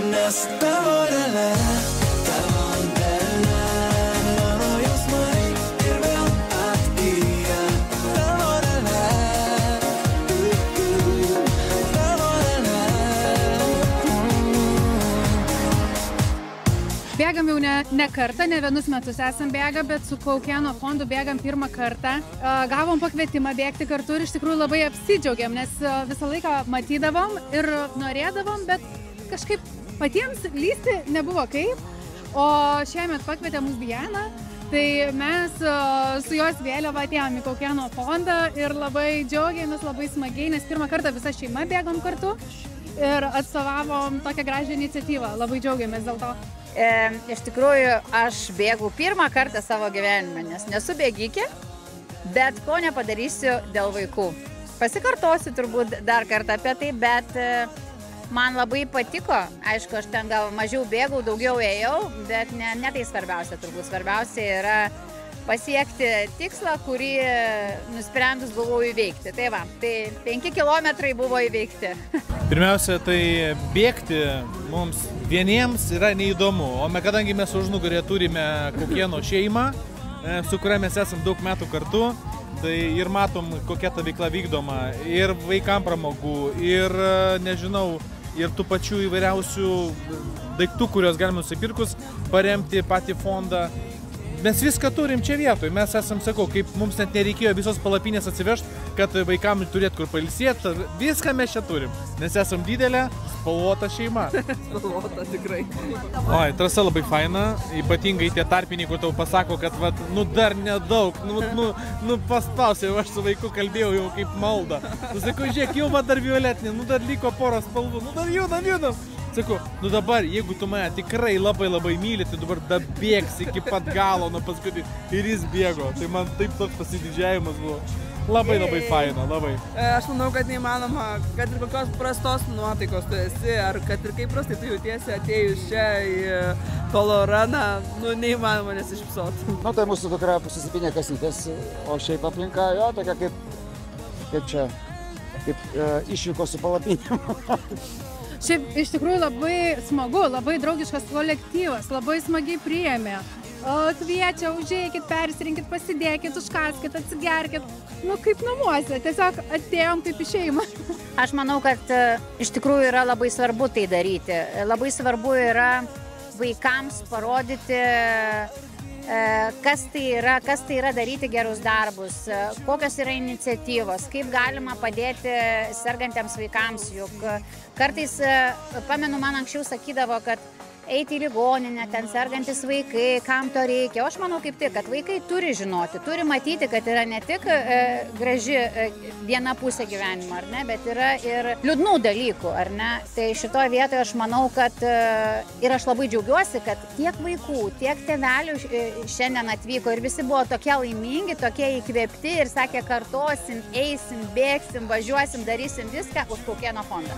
Nes tavo dalia, mano jausmai ir vėl atgyja. Tavo dalia, tavo dalia. Bėgam jau ne kartą, ne vienus metus esam bėgę, bet su Kaukėno fondu bėgam pirmą kartą. Gavom pakvietimą bėgti kartu ir iš tikrųjų labai apsidžiaugiam, nes visą laiką matydavom ir norėdavom, bet kažkaip patiems lysti nebuvo kaip. O šiemet pakvietė mus Diana, tai mes su jos vėliava atėjom į Kaukėno fondą ir labai džiaugiamės, labai smagiai, nes pirmą kartą visa šeima bėgom kartu ir atstovavom tokią gražią iniciatyvą. Labai džiaugiamės dėl to. Iš tikrųjų, aš bėgu pirmą kartą savo gyvenime, nes nesu bėgikė, bet ko nepadarysiu dėl vaikų. Pasikartosiu turbūt dar kartą apie tai, bet man labai patiko. Aišku, aš ten gal mažiau bėgau, daugiau ėjau, bet ne tai svarbiausia turbūt. Svarbiausia yra pasiekti tikslą, kurį nusprendus buvau įveikti. Tai va, tai 5 kilometrai buvo įveikti. Pirmiausia, tai bėgti mums vieniems yra neįdomu, o kadangi mes užnugarėje turime Kaukėno šeimą, su kuria mes esam daug metų kartu, tai ir matom, kokia ta veikla vykdoma, ir vaikam pramogų, ir, nežinau, ir tų pačių įvairiausių daiktų, kuriuos galime nusipirkus, paremti patį fondą. Mes viską turim čia vietoj, mes esam, sakau, kaip mums net nereikėjo visos palapinės atsivežti, kad vaikam turėtų kur pailsėti, viską mes čia turim, nes esam didelė, spalvota šeima. Spalvota tikrai. Oi, trasa labai faina, ypatingai tie tarpiniai, kur tau pasako, kad vat, nu dar nedaug, nu paspausiu, aš su vaiku kalbėjau jau kaip malda. Nu sakau, žiūrėk, jau va dar violetinė, nu dar liko porą spalvų, nu dar judam. Sakau, nu dabar, jeigu tu mane tikrai labai myli, tai dabar dabėgsi iki pat galo, nu paskui ir jis bėgo. Tai man taip toks pasididžiavimas buvo. Labai faina, labai. Aš manau, kad neįmanoma, kad ir kokios prastos nuotaikos tu esi, ar kad ir kaip prastai tu jautiesi atėjus čia į Koloraną, nu neįmanoma nesišypsot. Nu, tai mūsų dukra susipinė kasytės, o šiaip aplinka, jo, tokia kaip išvyko su palapinėm. Šiaip iš tikrųjų labai smagu, labai draugiškas kolektyvas, labai smagiai priėmė. Kviečia, užeikit, persirinkit, pasidėkit, užkaskit, atsigerkit. Nu, kaip namuose, tiesiog atėjom kaip į šeimą. Aš manau, kad iš tikrųjų yra labai svarbu tai daryti. Labai svarbu yra vaikams parodyti, kas tai yra daryti gerus darbus, kokios yra iniciatyvos, kaip galima padėti sergantiems vaikams. Juk kartais, pamenu, man anksčiau sakydavo, kad eiti į ligoninę, ten sergantis vaikai, kam to reikia. O aš manau kaip tik, kad vaikai turi žinoti, turi matyti, kad yra ne tik graži viena pusė gyvenimo, ar ne, bet yra ir liūdnų dalykų, ar ne. Tai šitoje vietoje aš manau, kad ir aš labai džiaugiuosi, kad tiek vaikų, tiek tėvelių šiandien atvyko ir visi buvo tokie laimingi, tokie įkvėpti ir sakė, kartosim, eisim, bėgsim, važiuosim, darysim viską už Kaukėno fondą.